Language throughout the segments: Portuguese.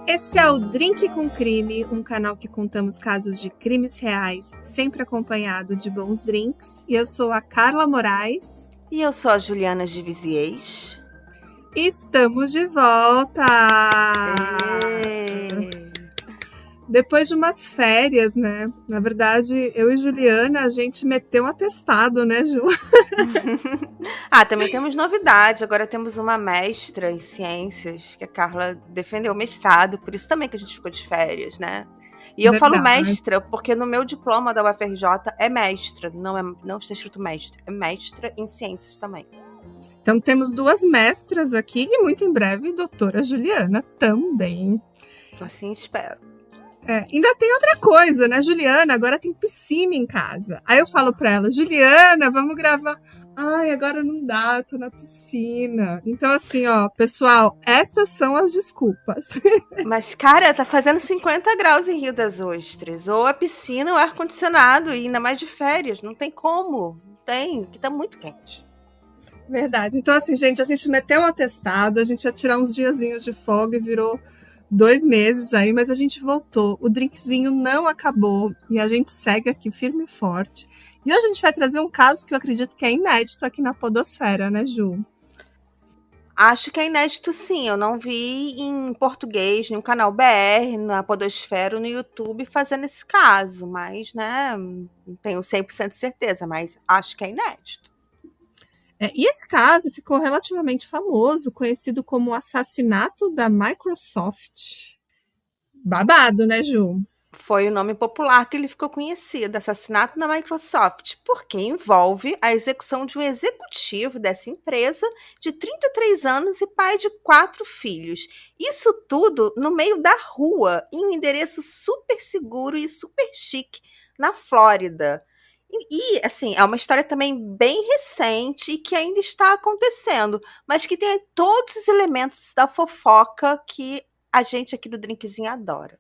Esse é o Drink com Crime, um canal que contamos casos de crimes reais, sempre acompanhado de bons drinks. E eu sou a Carla Moraes. E eu sou a Juliana de Viziers. Estamos de volta! Depois de umas férias, né? Na verdade, eu e Juliana, a gente meteu um atestado, né, Ju? Também temos novidade. Agora temos uma mestra em ciências, que a Carla defendeu o mestrado, por isso também que a gente ficou de férias, né? E eu falo mestra, porque no meu diploma da UFRJ é mestra, não está escrito mestra, é mestra em ciências também. Então temos duas mestras aqui e muito em breve doutora Juliana também. Assim espero. Ainda tem outra coisa, né, Juliana? Agora tem piscina em casa. Aí eu falo pra ela, Juliana, vamos gravar. Ai, agora não dá, eu tô na piscina. Então, assim, ó, pessoal, essas são as desculpas. Mas, cara, tá fazendo 50 graus em Rio das Ostras. Ou a piscina ou ar-condicionado, e ainda mais de férias. Não tem como. Não tem, que tá muito quente. Verdade. Então, assim, gente, a gente meteu um atestado, a gente ia tirar uns diazinhos de folga e virou 2 meses aí, mas a gente voltou. O drinkzinho não acabou e a gente segue aqui firme e forte. E hoje a gente vai trazer um caso que eu acredito que é inédito aqui na podosfera, né, Ju? Acho que é inédito, sim. Eu não vi em português, no canal BR, na podosfera, no YouTube, fazendo esse caso. Mas, né, não tenho 100% de certeza, mas acho que é inédito. E esse caso ficou relativamente famoso, conhecido como o assassinato da Microsoft. Babado, né, Ju? Foi o nome popular que ele ficou conhecido, assassinato da Microsoft, porque envolve a execução de um executivo dessa empresa de 33 anos e pai de 4 filhos. Isso tudo no meio da rua, em um endereço super seguro e super chique, na Flórida. Assim, é uma história também bem recente e que ainda está acontecendo, mas que tem todos os elementos da fofoca que a gente aqui do Drinkzinho adora.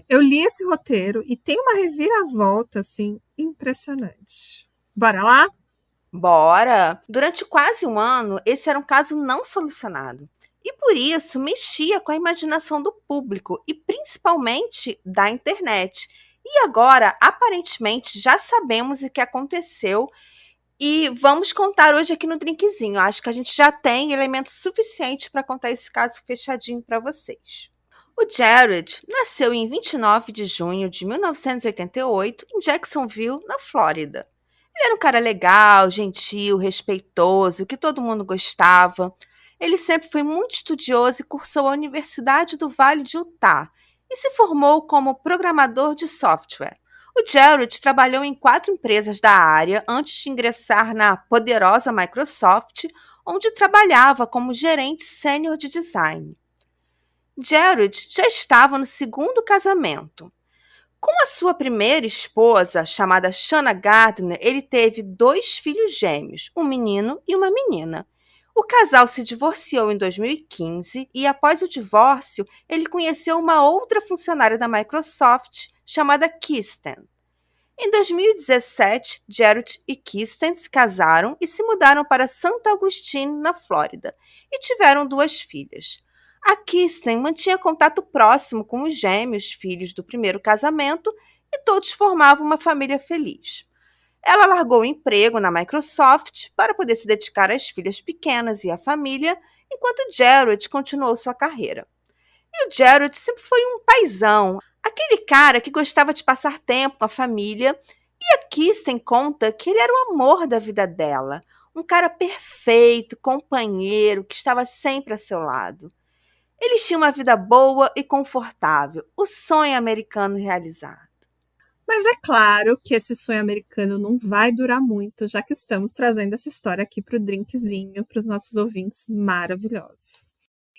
Eu li esse roteiro e tem uma reviravolta, assim, impressionante. Bora lá? Bora! Durante quase um ano, esse era um caso não solucionado. E por isso mexia com a imaginação do público e principalmente da internet. E agora, aparentemente, já sabemos o que aconteceu e vamos contar hoje aqui no Drinkzinho. Acho que a gente já tem elementos suficientes para contar esse caso fechadinho para vocês. O Jared nasceu em 29 de junho de 1988 em Jacksonville, na Flórida. Ele era um cara legal, gentil, respeitoso, que todo mundo gostava. Ele sempre foi muito estudioso e cursou a Universidade do Vale de Utah e se formou como programador de software. O Jared trabalhou em 4 empresas da área antes de ingressar na poderosa Microsoft, onde trabalhava como gerente sênior de design. Jared já estava no 2º casamento. Com a sua primeira esposa, chamada Shanna Gardner, ele teve 2 filhos gêmeos, um menino e uma menina. O casal se divorciou em 2015 e, após o divórcio, ele conheceu uma outra funcionária da Microsoft, chamada Kirsten. Em 2017, Jared e Kirsten se casaram e se mudaram para Santa Augustine, na Flórida, e tiveram 2 filhas. A Kirsten mantinha contato próximo com os gêmeos, filhos do primeiro casamento, e todos formavam uma família feliz. Ela largou o emprego na Microsoft para poder se dedicar às filhas pequenas e à família, enquanto Jared continuou sua carreira. E o Jared sempre foi um paizão, aquele cara que gostava de passar tempo com a família, e a Kirsten conta que ele era o amor da vida dela, um cara perfeito, companheiro, que estava sempre a seu lado. Eles tinham uma vida boa e confortável, o sonho americano realizado. Mas é claro que esse sonho americano não vai durar muito, já que estamos trazendo essa história aqui para o Drinkzinho, para os nossos ouvintes maravilhosos.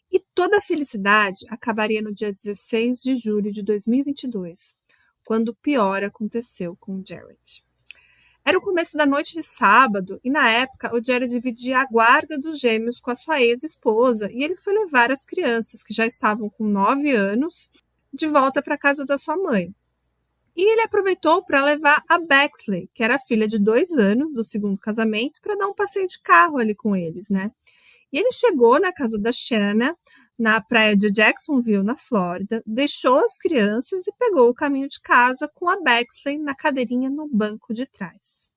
E toda a felicidade acabaria no dia 16 de julho de 2022, quando o pior aconteceu com o Jared. Era o começo da noite de sábado e, na época, o Jared dividia a guarda dos gêmeos com a sua ex-esposa e ele foi levar as crianças, que já estavam com 9 anos, de volta para a casa da sua mãe. E ele aproveitou para levar a Bexley, que era a filha de 2 anos do 2º casamento, para dar um passeio de carro ali com eles, né? E ele chegou na casa da Shanna na praia de Jacksonville, na Flórida, deixou as crianças e pegou o caminho de casa com a Bexley na cadeirinha no banco de trás.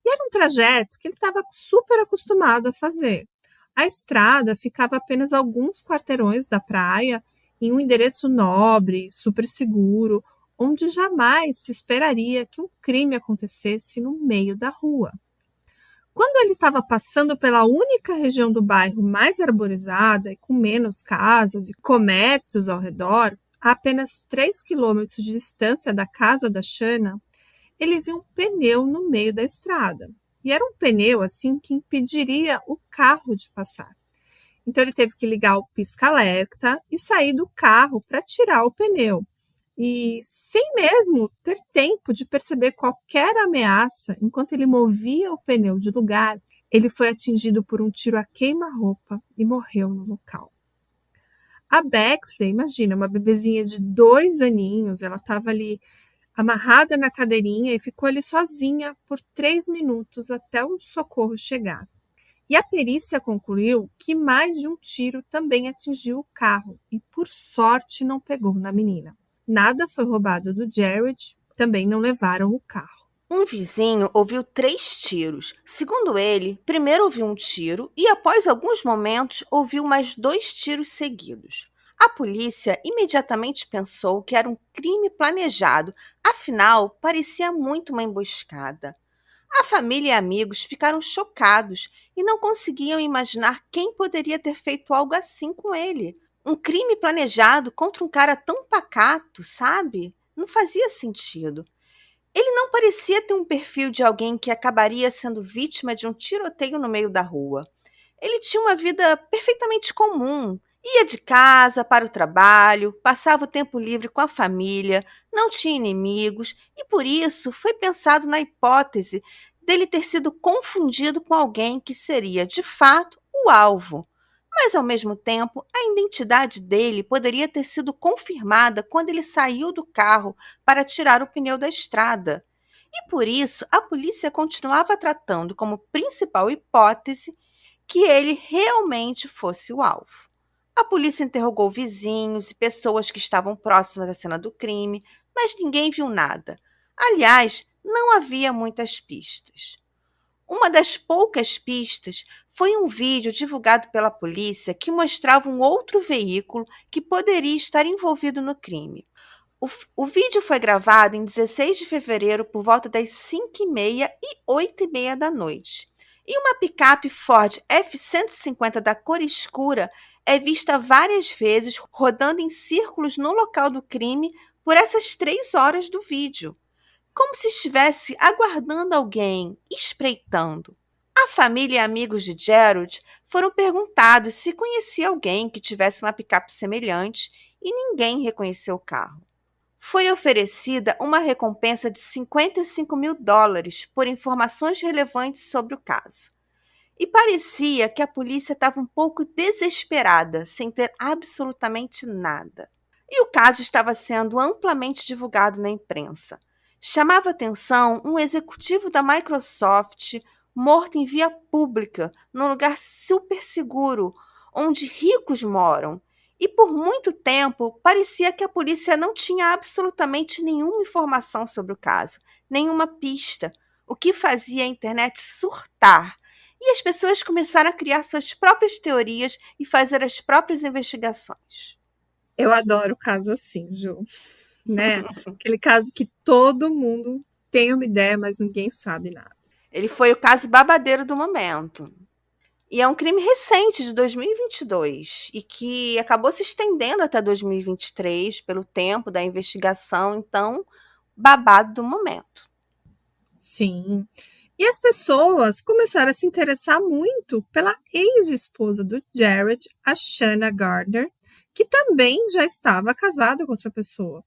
E era um trajeto que ele estava super acostumado a fazer. A estrada ficava apenas alguns quarteirões da praia, em um endereço nobre, super seguro, onde jamais se esperaria que um crime acontecesse no meio da rua. Quando ele estava passando pela única região do bairro mais arborizada e com menos casas e comércios ao redor, a apenas 3 quilômetros de distância da casa da Shanna, ele viu um pneu no meio da estrada. E era um pneu assim que impediria o carro de passar. Então ele teve que ligar o pisca-alerta e sair do carro para tirar o pneu. E sem mesmo ter tempo de perceber qualquer ameaça, enquanto ele movia o pneu de lugar, ele foi atingido por um tiro a queima-roupa e morreu no local. A Bexley, imagina, uma bebezinha de 2 aninhos, ela estava ali amarrada na cadeirinha e ficou ali sozinha por 3 minutos até o socorro chegar. E a perícia concluiu que mais de um tiro também atingiu o carro e, por sorte, não pegou na menina. Nada foi roubado do Jared, também não levaram o carro. Um vizinho ouviu 3 tiros. Segundo ele, primeiro ouviu um tiro e, após alguns momentos, ouviu mais 2 tiros seguidos. A polícia imediatamente pensou que era um crime planejado, afinal, parecia muito uma emboscada. A família e amigos ficaram chocados e não conseguiam imaginar quem poderia ter feito algo assim com ele. Um crime planejado contra um cara tão pacato, sabe? Não fazia sentido. Ele não parecia ter um perfil de alguém que acabaria sendo vítima de um tiroteio no meio da rua. Ele tinha uma vida perfeitamente comum. Ia de casa para o trabalho, passava o tempo livre com a família, não tinha inimigos e, por isso, foi pensado na hipótese dele ter sido confundido com alguém que seria, de fato, o alvo. Mas, ao mesmo tempo, a identidade dele poderia ter sido confirmada quando ele saiu do carro para tirar o pneu da estrada. E, por isso, a polícia continuava tratando como principal hipótese que ele realmente fosse o alvo. A polícia interrogou vizinhos e pessoas que estavam próximas à cena do crime, mas ninguém viu nada. Aliás, não havia muitas pistas. Uma das poucas pistas foi um vídeo divulgado pela polícia que mostrava um outro veículo que poderia estar envolvido no crime. O vídeo foi gravado em 16 de fevereiro por volta das 5h30 e 8h30 da noite. E uma picape Ford F-150 da cor escura é vista várias vezes rodando em círculos no local do crime por essas 3 horas do vídeo, como se estivesse aguardando alguém, espreitando. A família e amigos de Gerald foram perguntados se conhecia alguém que tivesse uma picape semelhante e ninguém reconheceu o carro. Foi oferecida uma recompensa de $55.000 por informações relevantes sobre o caso. E parecia que a polícia estava um pouco desesperada, sem ter absolutamente nada. E o caso estava sendo amplamente divulgado na imprensa. Chamava atenção um executivo da Microsoft morto em via pública, num lugar super seguro, onde ricos moram. E por muito tempo, parecia que a polícia não tinha absolutamente nenhuma informação sobre o caso, nenhuma pista, o que fazia a internet surtar. E as pessoas começaram a criar suas próprias teorias e fazer as próprias investigações. Eu adoro caso assim, Ju, né? Aquele caso que todo mundo tem uma ideia, mas ninguém sabe nada. Ele foi o caso babadeiro do momento. E é um crime recente, de 2022, e que acabou se estendendo até 2023 pelo tempo da investigação, então, babado do momento. Sim. E as pessoas começaram a se interessar muito pela ex-esposa do Jared, a Shanna Gardner, que também já estava casada com outra pessoa.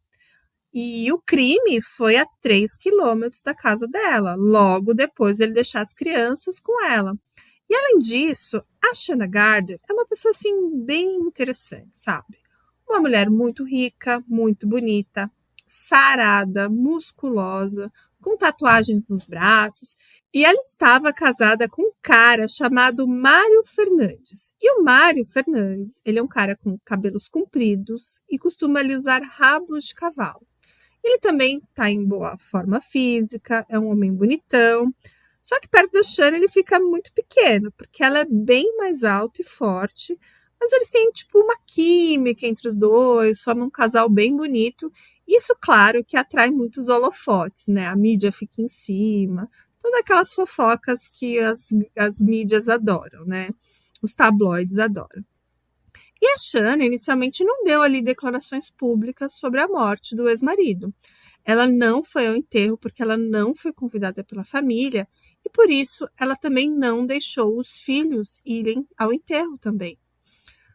E o crime foi a 3 quilômetros da casa dela, logo depois dele deixar as crianças com ela. E além disso, a Shanna Gardner é uma pessoa assim bem interessante, sabe? Uma mulher muito rica, muito bonita, sarada, musculosa, com tatuagens nos braços, e ela estava casada com um cara chamado Mário Fernandes. E o Mário Fernandes, ele é um cara com cabelos compridos e costuma ali usar rabos de cavalo. Ele também está em boa forma física, é um homem bonitão. Só que perto da Shanna ele fica muito pequeno, porque ela é bem mais alta e forte. Mas eles têm, tipo, uma química entre os dois, formam um casal bem bonito. Isso, claro, que atrai muitos holofotes, né? A mídia fica em cima. Todas aquelas fofocas que as mídias adoram, né? Os tabloides adoram. E a Shanna inicialmente não deu ali declarações públicas sobre a morte do ex-marido. Ela não foi ao enterro porque ela não foi convidada pela família e por isso ela também não deixou os filhos irem ao enterro também.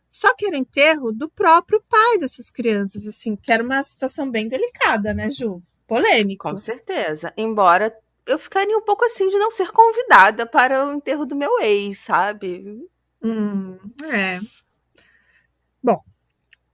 Só que era o enterro do próprio pai dessas crianças, assim, que era uma situação bem delicada, né, Ju? Polêmico. Com certeza. Embora eu ficaria um pouco assim de não ser convidada para o enterro do meu ex, sabe? É. Bom,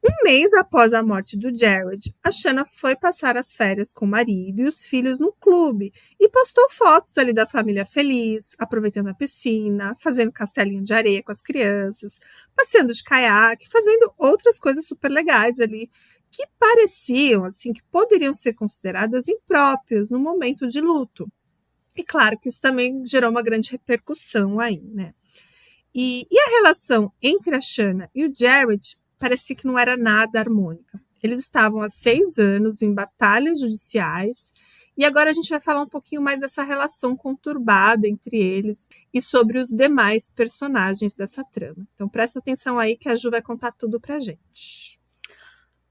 um mês após a morte do Jared, a Shanna foi passar as férias com o marido e os filhos no clube e postou fotos ali da família feliz, aproveitando a piscina, fazendo castelinho de areia com as crianças, passeando de caiaque, fazendo outras coisas super legais ali que pareciam assim que poderiam ser consideradas impróprias no momento de luto. E claro que isso também gerou uma grande repercussão aí, né? E a relação entre a Shanna e o Jared parecia que não era nada harmônica. Eles estavam há 6 anos em batalhas judiciais e agora a gente vai falar um pouquinho mais dessa relação conturbada entre eles e sobre os demais personagens dessa trama. Então presta atenção aí que a Ju vai contar tudo pra gente.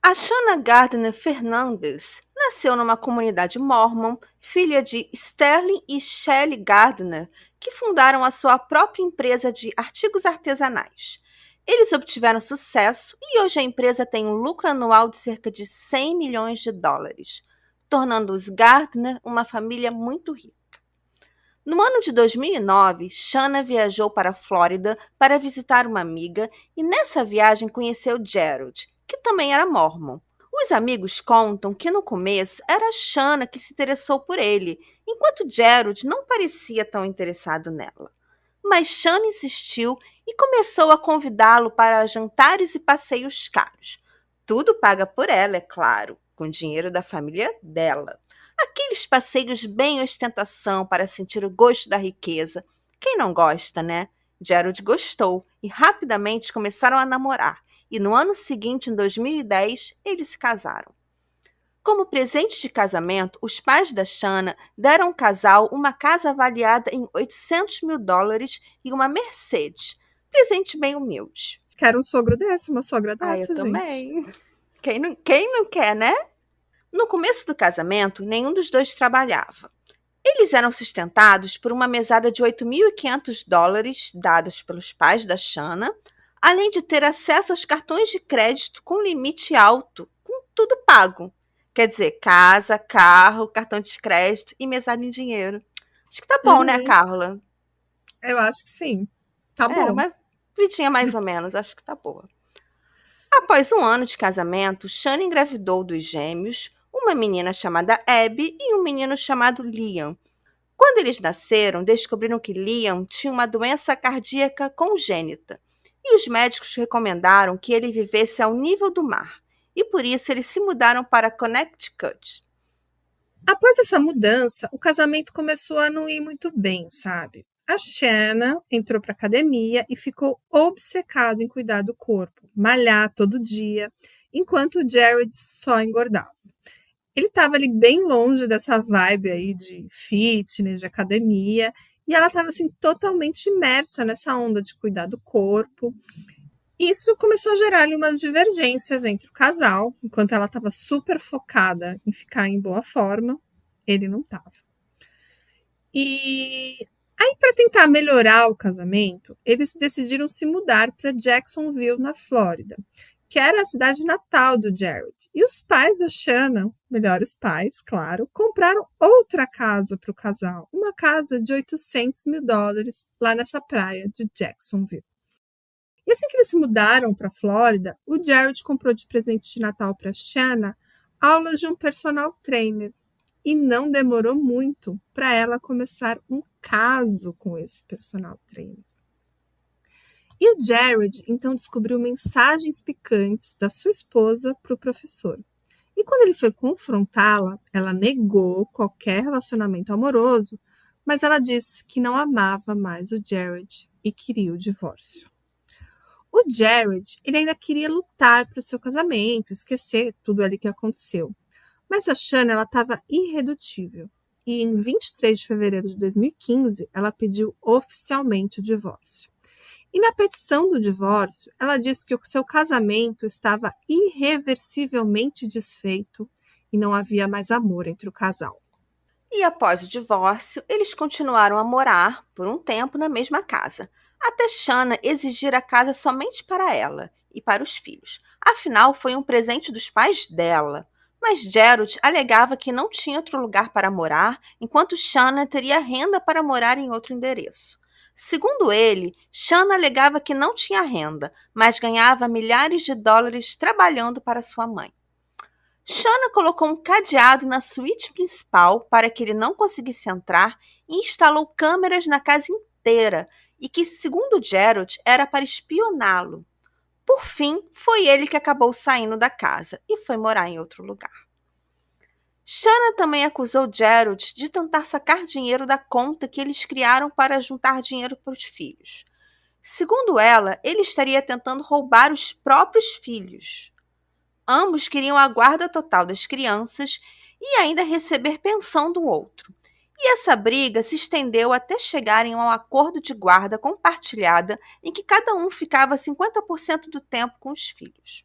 A Shanna Gardner Fernandes nasceu numa comunidade mórmon, filha de Sterling e Shelley Gardner, que fundaram a sua própria empresa de artigos artesanais. Eles obtiveram sucesso e hoje a empresa tem um lucro anual de cerca de 100 milhões de dólares, tornando os Gardner uma família muito rica. No ano de 2009, Shanna viajou para a Flórida para visitar uma amiga e nessa viagem conheceu Gerald, que também era mórmon. Os amigos contam que no começo era Shanna que se interessou por ele, enquanto Gerald não parecia tão interessado nela. Mas Shanna insistiu e começou a convidá-lo para jantares e passeios caros. Tudo paga por ela, é claro, com dinheiro da família dela. Aqueles passeios bem ostentação para sentir o gosto da riqueza. Quem não gosta, né? Gerald gostou e rapidamente começaram a namorar. E no ano seguinte, em 2010, eles se casaram. Como presente de casamento, os pais da Shanna deram ao casal uma casa avaliada em 800 mil dólares e uma Mercedes. Presente bem humilde. Quero um sogro desse, uma sogra dessa, Eu gente. também. Quem não quer, né? No começo do casamento, nenhum dos dois trabalhava. Eles eram sustentados por uma mesada de 8.500 dólares dadas pelos pais da Shanna, além de ter acesso aos cartões de crédito com limite alto, com tudo pago. Quer dizer, casa, carro, cartão de crédito e mesada em dinheiro. Acho que tá bom, né, Carla? Eu acho que sim. Tá bom. Uma vidinha mais ou menos, acho que tá boa. Após um ano de casamento, Shanna engravidou dos gêmeos, uma menina chamada Abby e um menino chamado Liam. Quando eles nasceram, descobriram que Liam tinha uma doença cardíaca congênita e os médicos recomendaram que ele vivesse ao nível do mar, e por isso eles se mudaram para Connecticut. Após essa mudança, o casamento começou a não ir muito bem, sabe? A Shanna entrou para academia e ficou obcecado em cuidar do corpo, malhar todo dia, enquanto o Jared só engordava. Ele estava ali bem longe dessa vibe aí de fitness, de academia, e ela estava assim totalmente imersa nessa onda de cuidar do corpo. Isso começou a gerar ali umas divergências entre o casal, enquanto ela estava super focada em ficar em boa forma, ele não estava. E aí, para tentar melhorar o casamento, eles decidiram se mudar para Jacksonville, na Flórida, que era a cidade natal do Jared. E os pais da Shanna, melhores pais, claro, compraram outra casa para o casal, uma casa de 800 mil dólares lá nessa praia de Jacksonville. E assim que eles se mudaram para a Flórida, o Jared comprou de presente de Natal para Shanna aulas de um personal trainer. E não demorou muito para ela começar um caso com esse personal trainer. E o Jared então descobriu mensagens picantes da sua esposa para o professor. E quando ele foi confrontá-la, ela negou qualquer relacionamento amoroso, mas ela disse que não amava mais o Jared e queria o divórcio. O Jared, ele ainda queria lutar para o seu casamento, esquecer tudo ali que aconteceu. Mas a Shanna, ela estava irredutível. E em 23 de fevereiro de 2015, ela pediu oficialmente o divórcio. E na petição do divórcio, ela disse que o seu casamento estava irreversivelmente desfeito e não havia mais amor entre o casal. E após o divórcio, eles continuaram a morar por um tempo na mesma casa, até Shanna exigir a casa somente para ela e para os filhos. Afinal, foi um presente dos pais dela. Mas Gerald alegava que não tinha outro lugar para morar, enquanto Shanna teria renda para morar em outro endereço. Segundo ele, Shanna alegava que não tinha renda, mas ganhava milhares de dólares trabalhando para sua mãe. Shanna colocou um cadeado na suíte principal para que ele não conseguisse entrar e instalou câmeras na casa inteira e que, segundo Gerald, era para espioná-lo. Por fim, foi ele que acabou saindo da casa e foi morar em outro lugar. Shanna também acusou Gerald de tentar sacar dinheiro da conta que eles criaram para juntar dinheiro para os filhos. Segundo ela, ele estaria tentando roubar os próprios filhos. Ambos queriam a guarda total das crianças e ainda receber pensão do outro. E essa briga se estendeu até chegarem a um acordo de guarda compartilhada em que cada um ficava 50% do tempo com os filhos.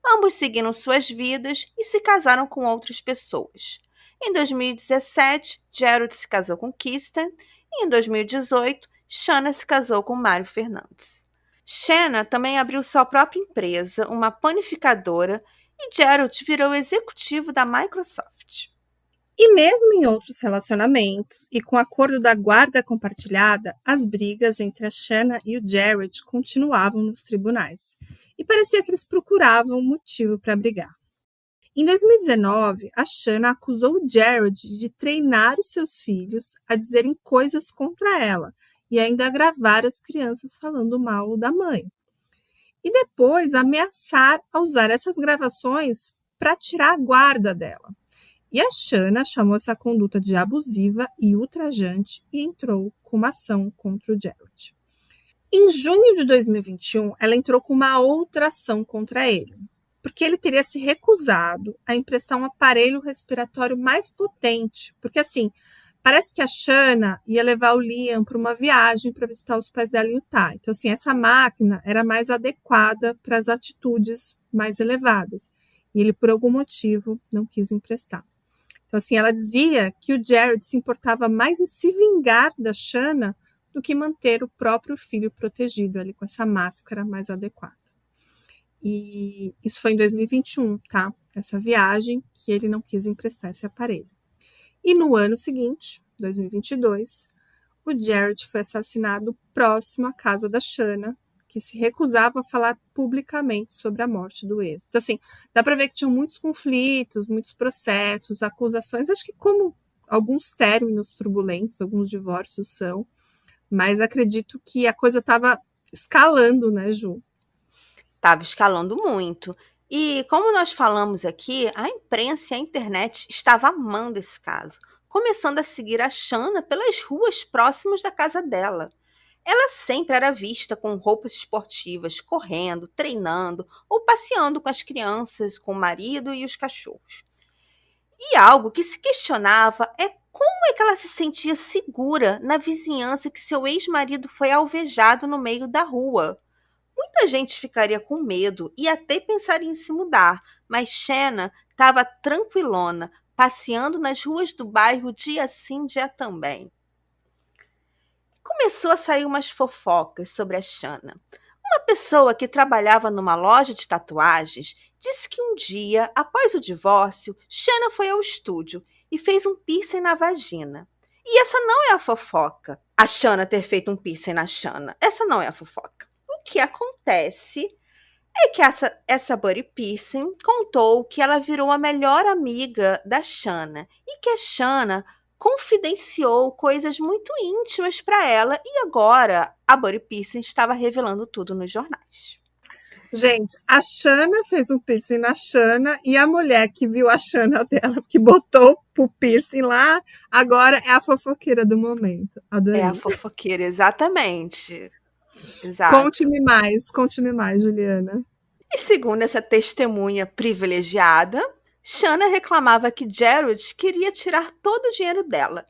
Ambos seguiram suas vidas e se casaram com outras pessoas. Em 2017, Gerald se casou com Kristen e em 2018, Shanna se casou com Mário Fernandes. Shanna também abriu sua própria empresa, uma panificadora, e Gerald virou executivo da Microsoft. E mesmo em outros relacionamentos, e com o acordo da guarda compartilhada, as brigas entre a Shanna e o Jared continuavam nos tribunais. E parecia que eles procuravam um motivo para brigar. Em 2019, a Shanna acusou o Jared de treinar os seus filhos a dizerem coisas contra ela e ainda a gravar as crianças falando mal da mãe. E depois ameaçar a usar essas gravações para tirar a guarda dela. E a Shanna chamou essa conduta de abusiva e ultrajante e entrou com uma ação contra o Jared. Em junho de 2021, ela entrou com uma outra ação contra ele, porque ele teria se recusado a emprestar um aparelho respiratório mais potente, porque assim, parece que a Shanna ia levar o Liam para uma viagem para visitar os pais dela em Utah. Então, assim, essa máquina era mais adequada para as atitudes mais elevadas. E ele, por algum motivo, não quis emprestar. Então, assim, ela dizia que o Jared se importava mais em se vingar da Shanna do que manter o próprio filho protegido ali com essa máscara mais adequada. E isso foi em 2021, tá? Essa viagem que ele não quis emprestar esse aparelho. E no ano seguinte, 2022, o Jared foi assassinado próximo à casa da Shanna, que se recusava a falar publicamente sobre a morte do ex. Então, assim, dá para ver que tinham muitos conflitos, muitos processos, acusações, acho que como alguns términos turbulentos, alguns divórcios são, mas acredito que a coisa estava escalando, né, Ju? Estava escalando muito. E, como nós falamos aqui, a imprensa e a internet estavam amando esse caso, começando a seguir a Shanna pelas ruas próximas da casa dela. Ela sempre era vista com roupas esportivas, correndo, treinando ou passeando com as crianças, com o marido e os cachorros. E algo que se questionava é como é que ela se sentia segura na vizinhança que seu ex-marido foi alvejado no meio da rua. Muita gente ficaria com medo e até pensaria em se mudar, mas Shanna estava tranquilona, passeando nas ruas do bairro dia sim, dia também. Começou a sair umas fofocas sobre a Shanna. Uma pessoa que trabalhava numa loja de tatuagens disse que um dia, após o divórcio, Shanna foi ao estúdio e fez um piercing na vagina. E essa não é a fofoca. A Shanna ter feito um piercing na Shanna. Essa não é a fofoca. O que acontece É que essa Buddy Pearson contou que ela virou a melhor amiga da Shanna e que a Shanna confidenciou coisas muito íntimas para ela e agora a Buddy Pearson estava revelando tudo nos jornais. Gente, a Shanna fez um piercing na Shanna e a mulher que viu a Shanna dela, que botou o piercing lá, agora é a fofoqueira do momento. É a Adorei. fofoqueira, exatamente. Exato. Conte-me mais, Juliana. E segundo essa testemunha privilegiada, Shanna reclamava que Jared queria tirar todo o dinheiro dela.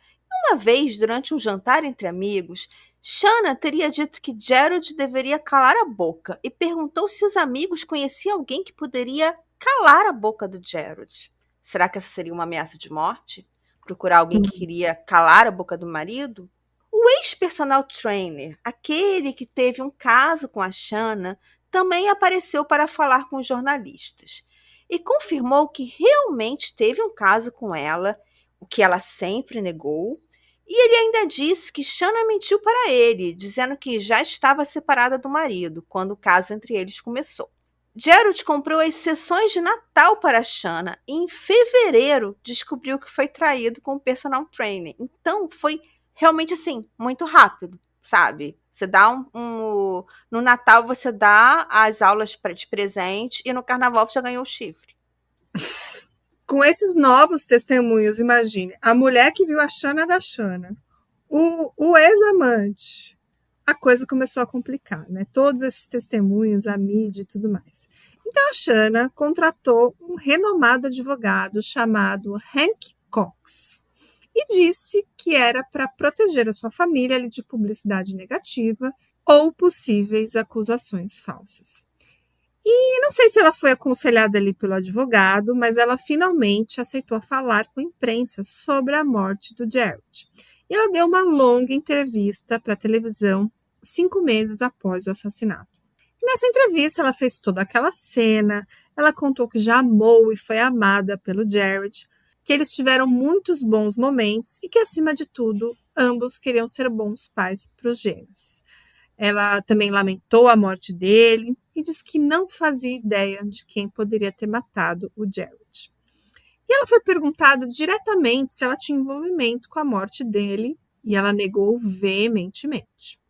Uma vez, durante um jantar entre amigos, Shanna teria dito que Jared deveria calar a boca e perguntou se os amigos conheciam alguém que poderia calar a boca do Jared. Será que essa seria uma ameaça de morte? Procurar alguém que queria calar a boca do marido? O ex-personal trainer, aquele que teve um caso com a Shanna, também apareceu para falar com os jornalistas e confirmou que realmente teve um caso com ela, o que ela sempre negou. E ele ainda disse que Shanna mentiu para ele, dizendo que já estava separada do marido quando o caso entre eles começou. Gerald comprou as sessões de Natal para Shanna e em fevereiro descobriu que foi traído com o personal trainer. Então foi realmente assim, muito rápido, sabe? Você dá no Natal você dá as aulas de presente e no Carnaval você já ganhou o chifre. Com esses novos testemunhos, imagine, a mulher que viu a Shanna da Shanna, o ex-amante, a coisa começou a complicar, né? Todos esses testemunhos, a mídia e tudo mais. Então a Shanna contratou um renomado advogado chamado Hank Cox e disse que era para proteger a sua família ali, de publicidade negativa ou possíveis acusações falsas. E não sei se ela foi aconselhada ali pelo advogado, mas ela finalmente aceitou falar com a imprensa sobre a morte do Jared. E ela deu uma longa entrevista para a televisão 5 meses após o assassinato. E nessa entrevista ela fez toda aquela cena, ela contou que já amou e foi amada pelo Jared, que eles tiveram muitos bons momentos e que, acima de tudo, ambos queriam ser bons pais para os gêmeos. Ela também lamentou a morte dele e disse que não fazia ideia de quem poderia ter matado o Jared. E ela foi perguntada diretamente se ela tinha envolvimento com a morte dele e ela negou veementemente.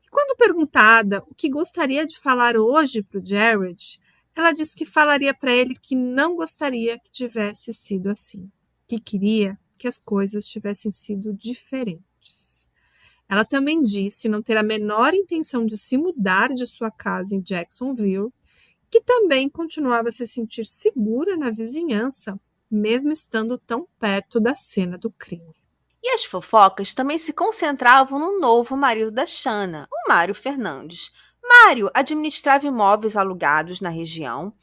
E quando perguntada o que gostaria de falar hoje para o Jared, ela disse que falaria para ele que não gostaria que tivesse sido assim, que queria que as coisas tivessem sido diferentes. Ela também disse não ter a menor intenção de se mudar de sua casa em Jacksonville, que também continuava a se sentir segura na vizinhança, mesmo estando tão perto da cena do crime. E as fofocas também se concentravam no novo marido da Shanna, o Mário Fernandes. Mário administrava imóveis alugados na região.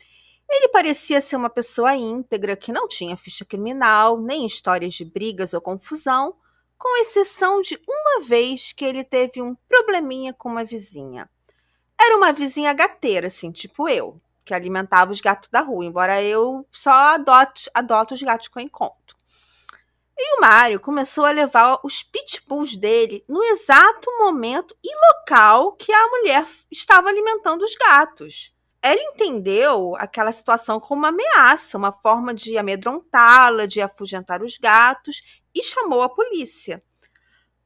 Ele parecia ser uma pessoa íntegra, que não tinha ficha criminal, nem histórias de brigas ou confusão, com exceção de uma vez que ele teve um probleminha com uma vizinha. Era uma vizinha gateira, assim, tipo eu, que alimentava os gatos da rua, embora eu só adoto os gatos que eu encontro. E o Mário começou a levar os pitbulls dele no exato momento e local que a mulher estava alimentando os gatos. Ela entendeu aquela situação como uma ameaça, uma forma de amedrontá-la, de afugentar os gatos, e chamou a polícia.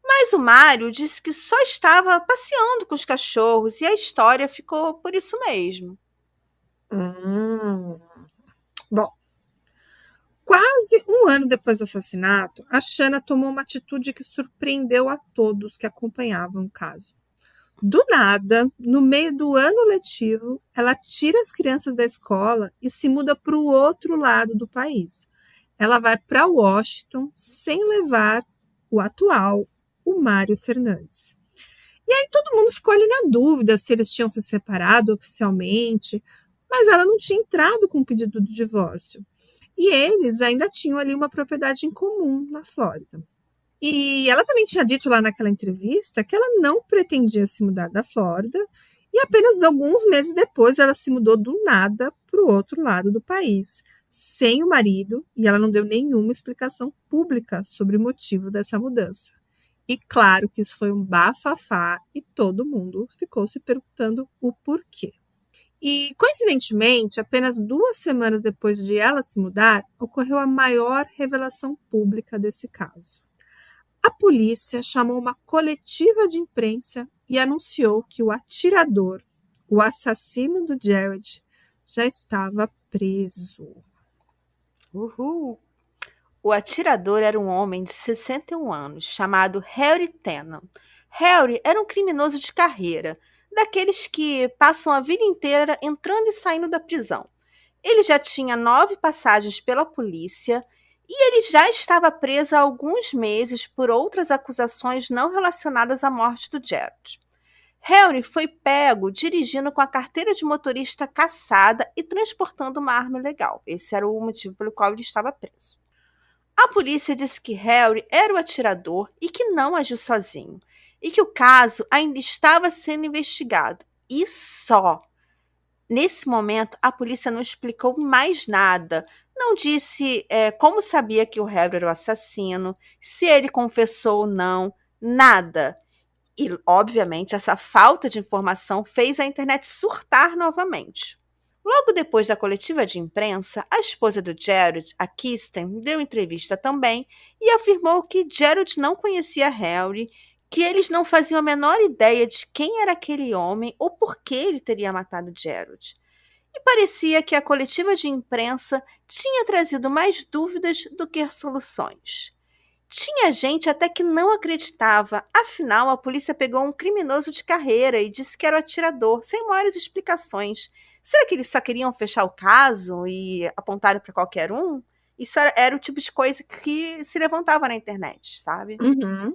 Mas o Mário disse que só estava passeando com os cachorros e a história ficou por isso mesmo. Bom, quase um ano depois do assassinato, a Shanna tomou uma atitude que surpreendeu a todos que acompanhavam o caso. Do nada, no meio do ano letivo, ela tira as crianças da escola e se muda para o outro lado do país. Ela vai para Washington sem levar o atual, o Mário Fernandes. E aí todo mundo ficou ali na dúvida se eles tinham se separado oficialmente, mas ela não tinha entrado com o pedido de divórcio. E eles ainda tinham ali uma propriedade em comum na Flórida. E ela também tinha dito lá naquela entrevista que ela não pretendia se mudar da Flórida e apenas alguns meses depois ela se mudou do nada para o outro lado do país, sem o marido, e ela não deu nenhuma explicação pública sobre o motivo dessa mudança. E claro que isso foi um bafafá e todo mundo ficou se perguntando o porquê. E, coincidentemente, apenas 2 semanas depois de ela se mudar, ocorreu a maior revelação pública desse caso. A polícia chamou uma coletiva de imprensa e anunciou que o atirador, o assassino do Jared, já estava preso. Uhul! O atirador era um homem de 61 anos, chamado Harry Tannen. Harry era um criminoso de carreira, daqueles que passam a vida inteira entrando e saindo da prisão. Ele já tinha 9 passagens pela polícia e ele já estava preso há alguns meses por outras acusações não relacionadas à morte do Jared. Harry foi pego dirigindo com a carteira de motorista cassada e transportando uma arma ilegal. Esse era o motivo pelo qual ele estava preso. A polícia disse que Harry era o atirador e que não agiu sozinho, e que o caso ainda estava sendo investigado. E só. Nesse momento, a polícia não explicou mais nada. Não disse como sabia que o Harry era o assassino, se ele confessou ou não, nada. E, obviamente, essa falta de informação fez a internet surtar novamente. Logo depois da coletiva de imprensa, a esposa do Jared, a Kirsten, deu entrevista também e afirmou que Jared não conhecia Harry, que eles não faziam a menor ideia de quem era aquele homem ou por que ele teria matado Jared. E parecia que a coletiva de imprensa tinha trazido mais dúvidas do que soluções. Tinha gente até que não acreditava, afinal a polícia pegou um criminoso de carreira e disse que era o atirador, sem maiores explicações. Será que eles só queriam fechar o caso e apontaram para qualquer um? Isso era o tipo de coisa que se levantava na internet, sabe? Uhum.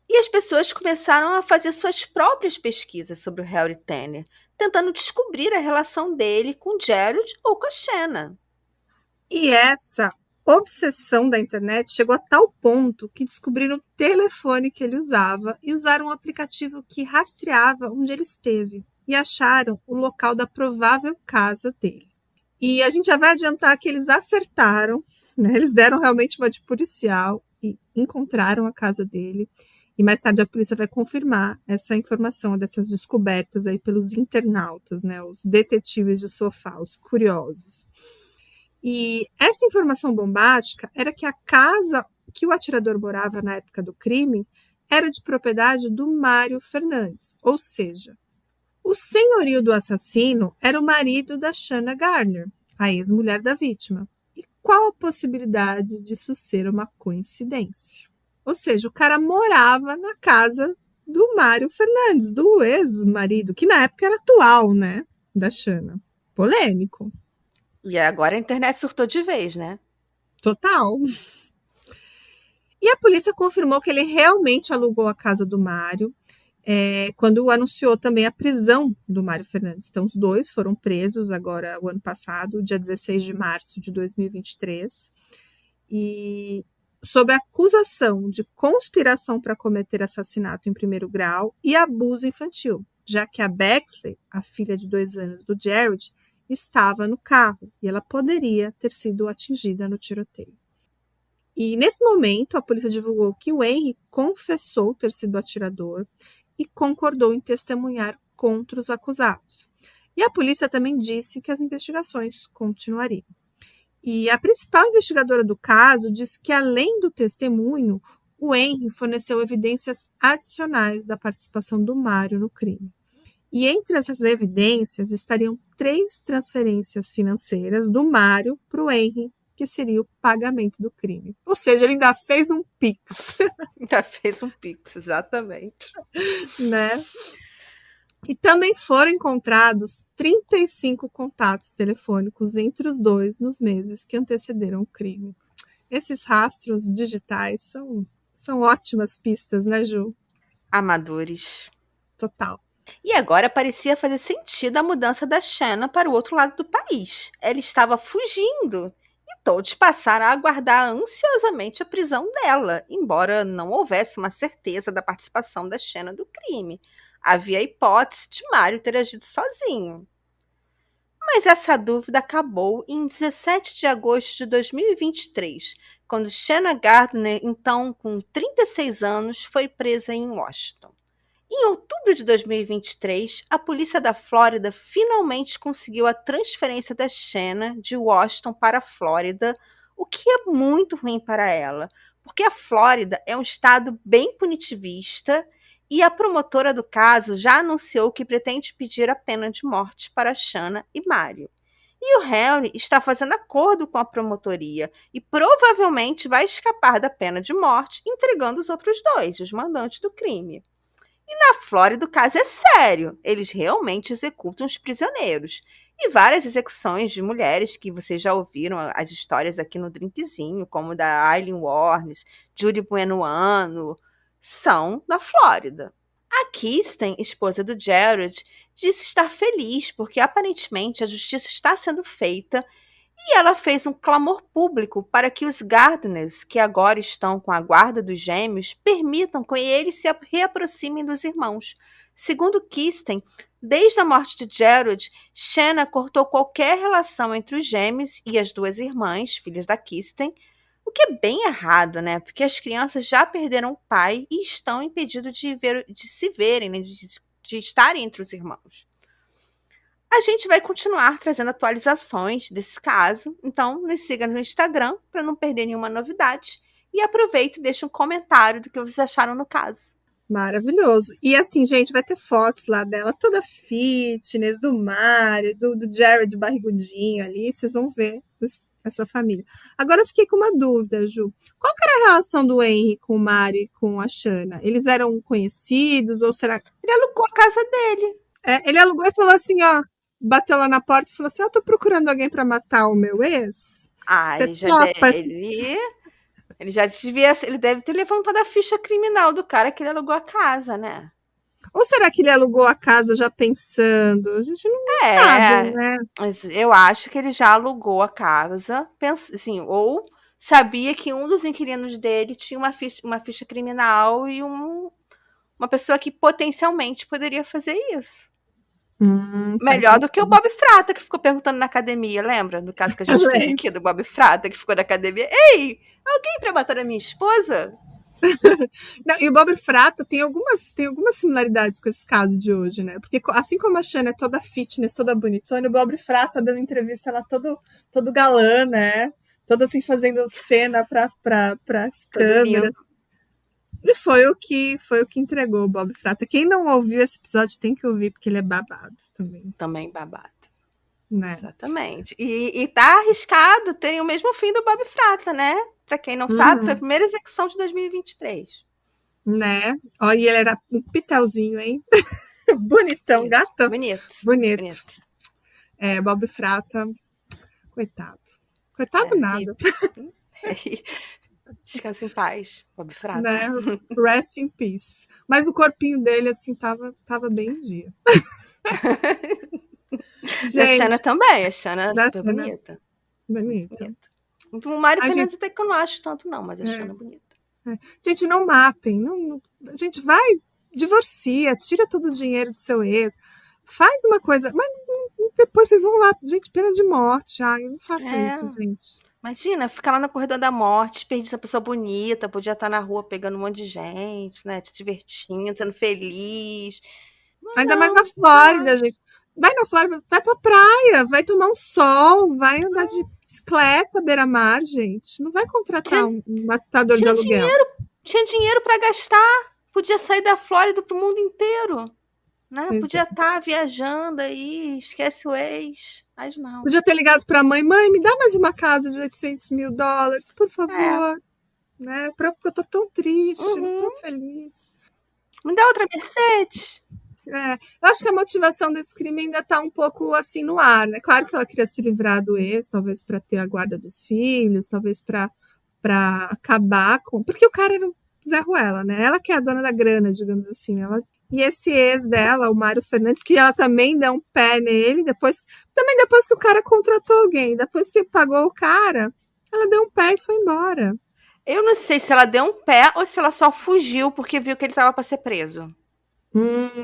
E as pessoas começaram a fazer suas próprias pesquisas sobre o Harry Tanner, tentando descobrir a relação dele com Jared ou com a Shanna. E essa obsessão da internet chegou a tal ponto que descobriram o telefone que ele usava e usaram um aplicativo que rastreava onde ele esteve e acharam o local da provável casa dele. E a gente já vai adiantar que eles acertaram, né? Eles deram realmente uma de policial e encontraram a casa dele. E mais tarde a polícia vai confirmar essa informação dessas descobertas aí pelos internautas, né? Os detetives de sofá, os curiosos. E essa informação bombástica era que a casa que o atirador morava na época do crime era de propriedade do Mário Fernandes, ou seja, o senhorio do assassino era o marido da Shanna Gardner, a ex-mulher da vítima. E qual a possibilidade disso ser uma coincidência? Ou seja, o cara morava na casa do Mário Fernandes, do ex-marido, que na época era atual, né, da Shanna. Polêmico. E agora a internet surtou de vez, né? Total. E a polícia confirmou que ele realmente alugou a casa do Mário, quando anunciou também a prisão do Mário Fernandes. Então, os dois foram presos agora, o ano passado, dia 16 de março de 2023, e sob a acusação de conspiração para cometer assassinato em primeiro grau e abuso infantil, já que a Bexley, a filha de 2 anos do Jared, estava no carro e ela poderia ter sido atingida no tiroteio. E nesse momento, a polícia divulgou que o Henry confessou ter sido atirador e concordou em testemunhar contra os acusados. E a polícia também disse que as investigações continuariam. E a principal investigadora do caso disse que, além do testemunho, o Henry forneceu evidências adicionais da participação do Mário no crime. E entre essas evidências estariam 3 transferências financeiras do Mário para o Henry, que seria o pagamento do crime. Ou seja, ele ainda fez um Pix. Ainda fez um Pix, exatamente. Né? E também foram encontrados 35 contatos telefônicos entre os dois nos meses que antecederam o crime. Esses rastros digitais são ótimas pistas, né, Ju? Amadores. Total. E agora parecia fazer sentido a mudança da Shanna para o outro lado do país. Ela estava fugindo e todos passaram a aguardar ansiosamente a prisão dela, embora não houvesse uma certeza da participação da Shanna do crime. Havia a hipótese de Mário ter agido sozinho. Mas essa dúvida acabou em 17 de agosto de 2023, quando Shanna Gardner, então com 36 anos, foi presa em Washington. Em outubro de 2023, a polícia da Flórida finalmente conseguiu a transferência da Shanna de Washington para a Flórida, o que é muito ruim para ela, porque a Flórida é um estado bem punitivista e a promotora do caso já anunciou que pretende pedir a pena de morte para Shanna e Mário. E o Henry está fazendo acordo com a promotoria e provavelmente vai escapar da pena de morte, entregando os outros dois, os mandantes do crime. Na Flórida, o caso é sério. Eles realmente executam os prisioneiros. E várias execuções de mulheres que vocês já ouviram as histórias aqui no Drinkzinho, como da Aileen Warnes, Judy Buenoano, são da Flórida. A Kristen, esposa do Jared, disse estar feliz porque aparentemente a justiça está sendo feita e ela fez um clamor público para que os Gardners, que agora estão com a guarda dos gêmeos, permitam que eles se reaproximem dos irmãos. Segundo Kristen, desde a morte de Jared, Shanna cortou qualquer relação entre os gêmeos e as duas irmãs, filhas da Kristen, o que é bem errado, né? Porque as crianças já perderam o pai e estão impedidos de se verem, né? de estarem entre os irmãos. A gente vai continuar trazendo atualizações desse caso, então nos siga no Instagram para não perder nenhuma novidade e aproveite e deixe um comentário do que vocês acharam no caso. Maravilhoso. E assim, gente, vai ter fotos lá dela, toda fitness, do Mário, do Jared barrigudinho ali, vocês vão ver essa família. Agora eu fiquei com uma dúvida, Ju. Qual que era a relação do Henry com o Mário e com a Shanna? Eles eram conhecidos ou será que... Ele alugou a casa dele. Ele alugou e falou assim, ó, bateu lá na porta e falou assim, eu tô procurando alguém para matar o meu ex. Ele já devia, ele deve ter levantado a ficha criminal do cara que ele alugou a casa, né? Ou será que ele alugou a casa já pensando? A gente não sabe, né? Mas eu acho que ele já alugou a casa, assim, ou sabia que um dos inquilinos dele tinha uma ficha criminal e uma pessoa que potencialmente poderia fazer isso. Melhor do que o Bob Frata, que ficou perguntando na academia, lembra? Do caso que a gente fez aqui do Bob Frata, que ficou na academia. Ei, alguém pra matar a minha esposa? Não, e o Bob Frata tem algumas similaridades com esse caso de hoje, né? Porque assim como a Shanna é toda fitness, toda bonitona, o Bob Frata dando entrevista lá todo galã, né? Todo assim fazendo cena para as câmeras. E foi o que entregou o Bob Frata. Quem não ouviu esse episódio tem que ouvir, porque ele é babado também. Também babado. Né? Exatamente. E tá arriscado terem o mesmo fim do Bob Frata, né? Pra quem não sabe, foi a primeira execução de 2023. Né? Ó, e ele era um pitelzinho, hein? Bonitão, gatão. Bonito. Bob Frata, coitado. Coitado nada. Descansa em paz, Bob Frata. Né? Rest in peace. Mas o corpinho dele, assim, tava bem em dia. Gente, a Shanna também. A Shanna é super bonita. Bonita. O Mário Fernandes até que eu não acho tanto, não, mas a Shanna é bonita. Gente, não matem. Não, gente, vai, divorcia, tira todo o dinheiro do seu ex, faz uma coisa, mas depois vocês vão lá, gente, pena de morte. Ai, não faça isso, gente. Imagina, ficar lá no corredor da morte, desperdiça uma pessoa bonita, podia estar na rua pegando um monte de gente, né? Te divertindo, sendo feliz. Mas ainda mais na Flórida, gente. Vai na Flórida, vai pra praia, vai tomar um sol, vai andar de bicicleta beira-mar, gente. Não vai contratar um matador de aluguel. Tinha dinheiro para gastar. Podia sair da Flórida pro mundo inteiro. Né? Podia estar viajando aí, esquece o ex. Mas não. Podia ter ligado pra mãe, me dá mais uma casa de $800 mil, por favor. Né? Porque eu tô tão triste, tão feliz. Me dá outra Mercedes. Eu acho que a motivação desse crime ainda tá um pouco assim no ar, né? Claro que ela queria se livrar do ex, talvez para ter a guarda dos filhos, talvez para acabar com... Porque o cara era um Zé Ruela, né? Ela que é a dona da grana, digamos assim. E esse ex dela, o Mário Fernandes, que ela também deu um pé nele, depois que o cara contratou alguém, depois que pagou o cara, ela deu um pé e foi embora. Eu não sei se ela deu um pé ou se ela só fugiu porque viu que ele estava para ser preso.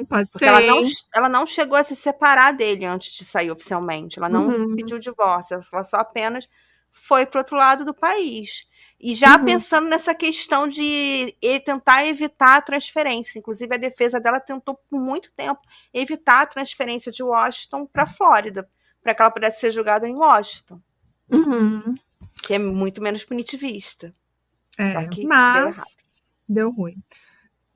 Pode porque ser. Ela não chegou a se separar dele antes de sair oficialmente. Ela não pediu divórcio. Ela só apenas foi para o outro lado do país. E já pensando nessa questão de tentar evitar a transferência. Inclusive, a defesa dela tentou, por muito tempo, evitar a transferência de Washington para a Flórida, para que ela pudesse ser julgada em Washington. Que é muito menos punitivista. Só que deu errado. Deu ruim.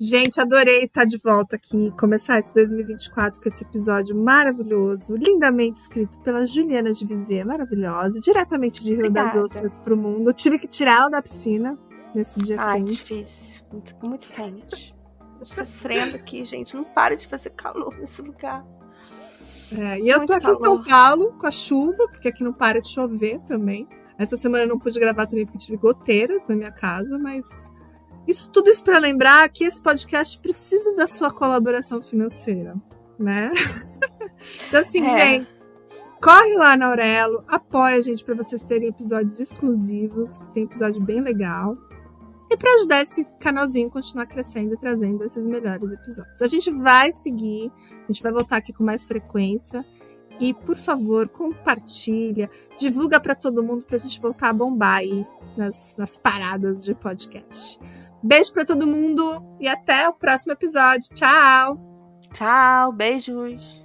Gente, adorei estar de volta aqui, começar esse 2024 com esse episódio maravilhoso, lindamente escrito pela Juliana de Vizier, maravilhosa, diretamente de Rio das Ostras para o mundo. Eu tive que tirá-la da piscina nesse dia quente. Difícil, muito quente. Sofrendo aqui, gente, não para de fazer calor nesse lugar. E eu tô aqui em São Paulo com a chuva, porque aqui não para de chover também. Essa semana eu não pude gravar também porque tive goteiras na minha casa, mas tudo isso para lembrar que esse podcast precisa da sua colaboração financeira, né? Então assim, gente, corre lá na Aurelo, apoia a gente para vocês terem episódios exclusivos, que tem episódio bem legal. E para ajudar esse canalzinho a continuar crescendo e trazendo esses melhores episódios. A gente vai seguir, a gente vai voltar aqui com mais frequência. E, por favor, compartilha, divulga para todo mundo para a gente voltar a bombar aí nas paradas de podcast. Beijo para todo mundo e até o próximo episódio. Tchau! Tchau, beijos!